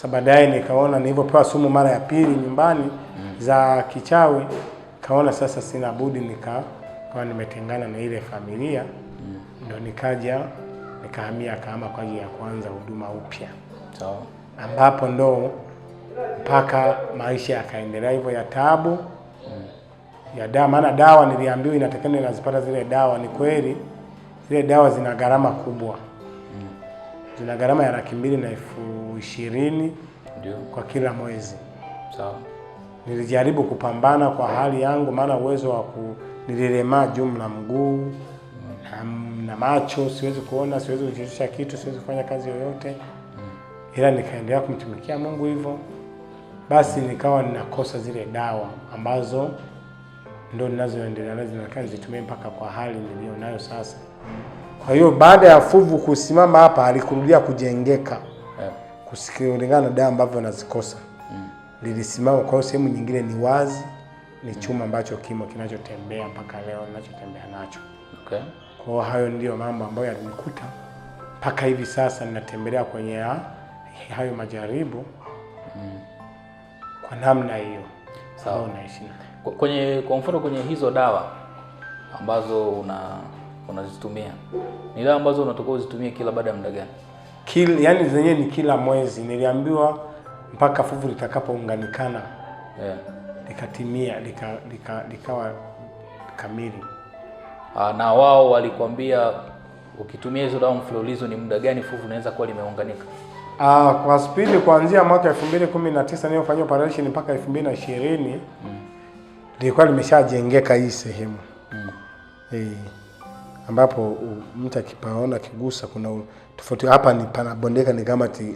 Sasa baadaye nikaona nilipopewa sumu mara ya pili nyumbani za kichawi, kaona sasa sina budi kwa nimetengana na ile familia, ndio nikaja nikahamia Kahama kwa ajili ya kuanza huduma upya. Sawa. Ambapo ndo mpaka maisha yakaendelea hivyo ya taabu. Ya dawa, maana dawa niliambiwa inatakana nazipata zile dawa. Ni kweli zile dawa zina gharama kubwa. Zina gharama ya 220,000 ndio kwa kila mwezi. Sawa. Nilijaribu kupambana kwa hali yangu, maana uwezo nililemaa jumla mguu na macho, siwezi kuona, siwezi kujishusha kitu, siwezi kufanya kazi yoyote. Ila nikaendelea kumtumikia Mungu hivyo. Basi nikawa ninakosa zile dawa ambazo ndo ninazoendelea nazo, zitumie mpaka kwa hali nilionayo sasa. Kwa hiyo baada ya fuvu kusimama hapa alikurudia kujengeka. Kusikilingana na dawa ambavyo nazikosa. Lilisimama, kwa hiyo sehemu nyingine ni wazi, ni chuma ambacho kinachotembea mpaka leo ninachotembea nacho. Okay. Kwa hiyo hayo ndio mambo ambayo yalinikuta mpaka hivi sasa ninatembelea kwenye hayo majaribu. Kwa namna hiyo. Sawa, naishi kwa mfano kwenye hizo dawa ambazo unazitumia, ni dawa ambazo unatakiwa uzitumie kila baada ya muda gani? Yani zenyewe ni kila mwezi. Niliambiwa mpaka fuvu litakapounganikana likatimia likawa kamili. Na wao walikwambia ukitumia hizo dawa mfululizo ni muda gani fuvu linaweza kuwa limeunganika? Kwa spidi kuanzia mwaka 2019 nilifanya operation mpaka 2020 lilikuwa limeshajengeka hii sehemu. Ambapo mtu akipaona kigusa kuna tofauti. Hapa ni panabondeka,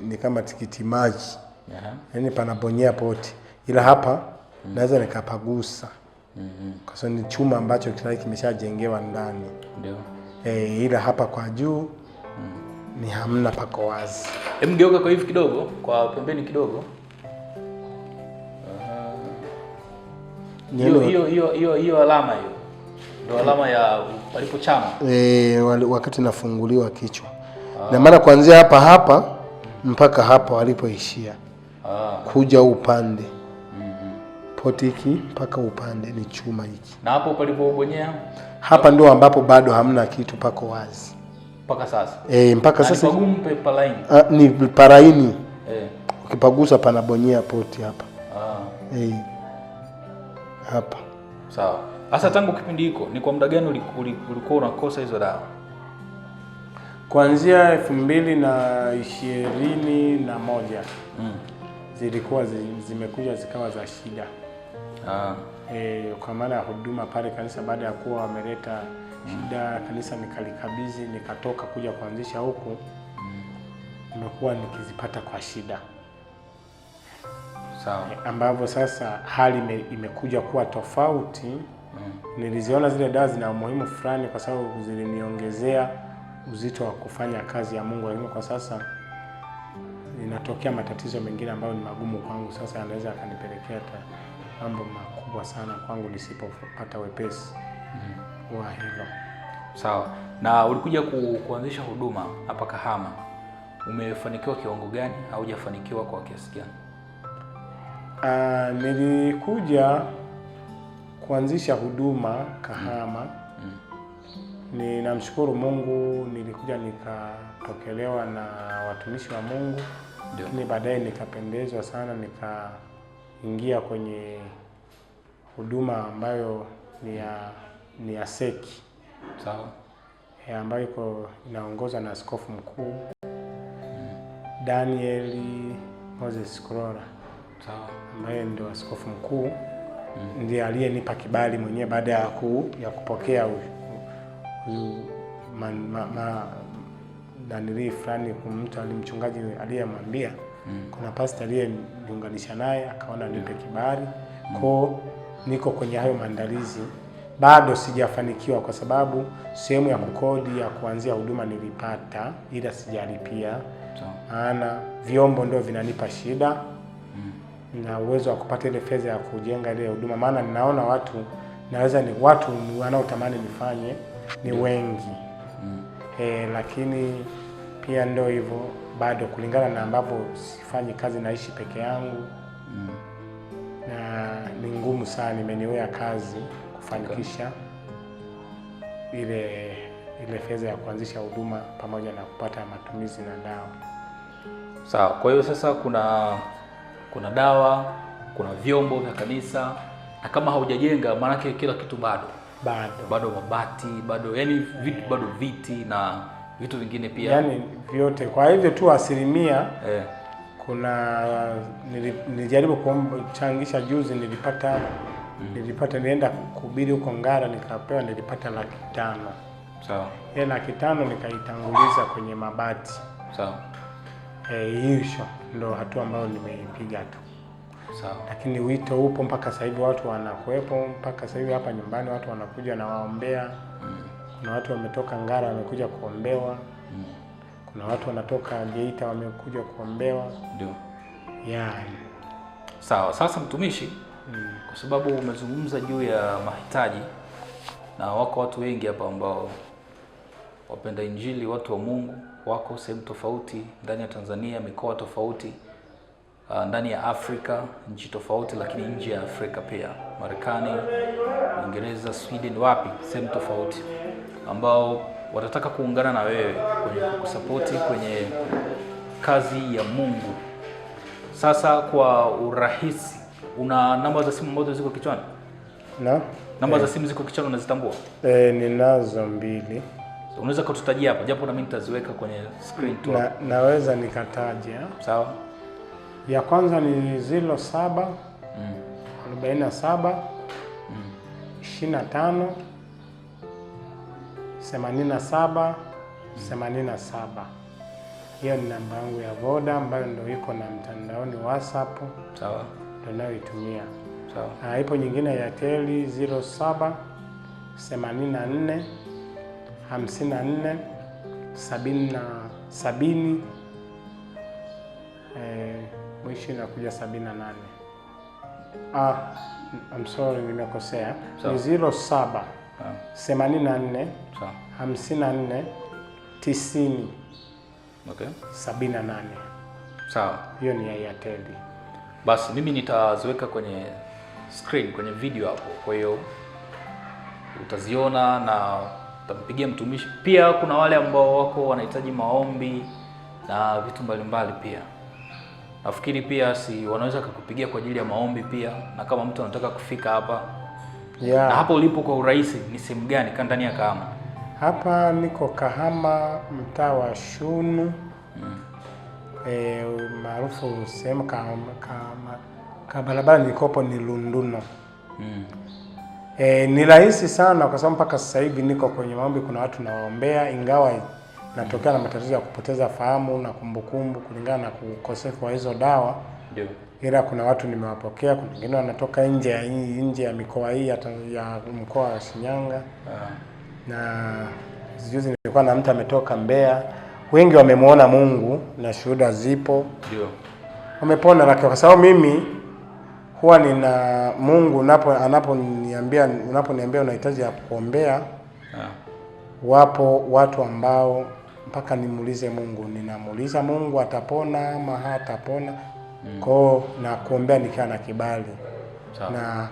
ni kama tikiti maji. Yaani panabonyea poti. Ila hapa naweza nikapagusa. Kwa sababu ni chuma ambacho kimeshajengewa ndani. Ndio. Ila hapa kwa juu ni hamna, pako wazi. Geuka kwa hivi kidogo, kwa pembeni kidogo. Hiyo alama hiyo ndio alama ya walipochana. Wakati nafunguliwa kichwa. Na maana kuanzia hapa mpaka hapa walipoishia. Kuja upande. Poti hiki mpaka upande ni chuma hiki. Na hapo palipobonyea? Hapa ndio ambapo bado hamna kitu, pako wazi. Mpaka sasa? Mpaka sasa. Ni pagumu palaini? Ni paraini. Ukipagusa panabonyea poti hapa. Hapa. Sawa. Sasa tangu kipindi hiko ni kwa muda gani ulikuwa unakosa hizo dawa? Kuanzia 2021 zilikuwa zimekuja zikawa za shida. Kwa maana ya huduma pale kanisa, baada ya kuwa wameleta shida kanisa nikalikabidhi, nikatoka kuja kuanzisha huku, nimekuwa nikizipata kwa shida. Sawa. Ambavyo sasa hali imekuja kuwa tofauti. Niliziona zile dawa zina umuhimu fulani kwa sababu ziliniongezea uzito wa kufanya kazi ya Mungu, lakini kwa sasa inatokea matatizo mengine ambayo ni magumu kwangu. Sasa yanaweza akanipelekea mambo makubwa sana kwangu nisipopata wepesi wa hilo. Sawa. Na ulikuja kuanzisha huduma hapa Kahama. Umefanikiwa kiwango gani au hujafanikiwa kwa kiasi gani? Nilikuja kuanzisha huduma Kahama. Ninamshukuru Mungu, nilikuja nikapokelewa na watumishi wa Mungu. Lakini baadaye nikapendezwa sana, nikaingia kwenye huduma ambayo ni ya seki. Sawa. Ambayo inaongozwa na askofu mkuu Daniel Moses Kurora. Sawa. Ambaye ndio askofu mkuu. Ndiye aliyenipa kibali mwenyewe baada ya kupokea danili fulani kumta mchungaji aliyemwambia kuna pastor aliyeniunganisha naye akaona nipe kibali. Kwa niko kwenye hayo maandalizi. Bado sijafanikiwa kwa sababu sehemu ya kukodi ya kuanzia huduma nilipata, ila sijalipia. Maana vyombo ndio vinanipa shida. Na uwezo wa kupata ile fedha ya kujenga ile huduma, maana ninaona watu wanaotamani nifanye ni wengi. Lakini pia ndio hivyo bado, kulingana na ambavyo sifanyi kazi, naishi peke yangu na ni ngumu sana, imeniwea kazi kufanikisha ile fedha ya kuanzisha huduma pamoja na kupata matumizi na dawa. Sawa. Kwa hiyo sasa kuna dawa, kuna vyombo vya kanisa, na kama haujajenga maanake kila kitu bado mabati, bado yani vitu, bado viti na vitu vingine pia, yani vyote. Kwa hivyo tu asilimia kuna nilijaribu kuchangisha juzi, nilienda kuhubiri huko Ngara, nikapewa, nilipata 500,000. Sawa. Ile 500,000 nikaitanguliza kwenye mabati. Sawa. Hiyo ndo hatua ambayo nimeipiga tu. Sawa. Lakini wito upo mpaka sasa hivi, watu wanakuepo mpaka sasa hivi hapa nyumbani, watu wanakuja na waombea. Kuna watu wametoka Ngara wamekuja kuombewa. Kuna watu wanatoka Geita wamekuja kuombewa. Ndio. Sawa. Sasa mtumishi, kwa sababu umezungumza juu ya mahitaji, na wako watu wengi hapa ambao wapenda Injili, watu wa Mungu wako sehemu tofauti ndani ya Tanzania, mikoa tofauti, ndani ya Afrika, nchi tofauti, lakini nje ya Afrika pia, Marekani, Uingereza, Sweden, wapi, sehemu tofauti, ambao watataka kuungana na wewe kwenye kusapoti kwenye kazi ya Mungu. Sasa kwa urahisi, una namba za simu ambazo ziko kichwani? Namba za simu ziko kichwani, unazitambua? Ninazo 2. Unaweza kututajia hapa, japo na mimi nitaziweka kwenye screen tu. Naweza nikataja. Sawa. Ya kwanza ni 07 47 25 87 87. Hiyo ni namba yangu ya Voda ambayo ndio iko na mtandaoni WhatsApp. Sawa. Ndio nayoitumia. Sawa. Ipo nyingine ya Teli 07 84 54 70 mwisho inakuja 78. I'm sorry, nimekosea. Ni 07 84 54 90. Okay. 78. Sawa. Hiyo ni ya Airtel. Basi mimi nitaziweka kwenye screen, kwenye video hapo. Kwa hiyo utaziona na utampigia mtumishi. Pia kuna wale ambao wako wanahitaji maombi na vitu mbalimbali pia. Nafikiri pia wanaweza kukupigia kwa ajili ya maombi pia, na kama mtu anataka kufika hapa. Na hapo ulipo kwa urahisi ni sehemu gani ndani ya Kahama? Hapa niko Kahama, mtaa wa Shunu. Maarufu sehemu ka barabara nilikopo ni Lunduno. Ni rahisi sana kwa sababu mpaka sasa hivi niko kwenye maombi, kuna watu nawaombea, ingawa natokea na matatizo ya kupoteza fahamu na kumbukumbu kulingana na kukosefu wa hizo dawa. Ndio. Ila kuna watu nimewapokea, kuna wengine wanatoka nje ya mikoa hii ya mkoa wa Shinyanga. Na juzi nilikuwa na mtu ametoka Mbeya. Wengi wamemuona Mungu na shuhuda zipo. Ndio. Wamepona, lakini kwa sababu mimi huwa nina Mungu unaponiambia unahitaji ya kuombea. Wapo watu ambao mpaka nimuulize Mungu, ninamuuliza Mungu atapona ama hatapona. Kwa na kuombea nikiwa na kibali. Sawa. Na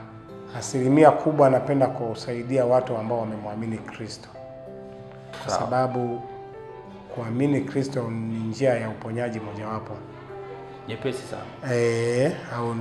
asilimia kubwa napenda kusaidia watu ambao wamemwamini Kristo. Kwa sababu kuamini Kristo ni njia ya uponyaji mojawapo. Nyepesi sana. Au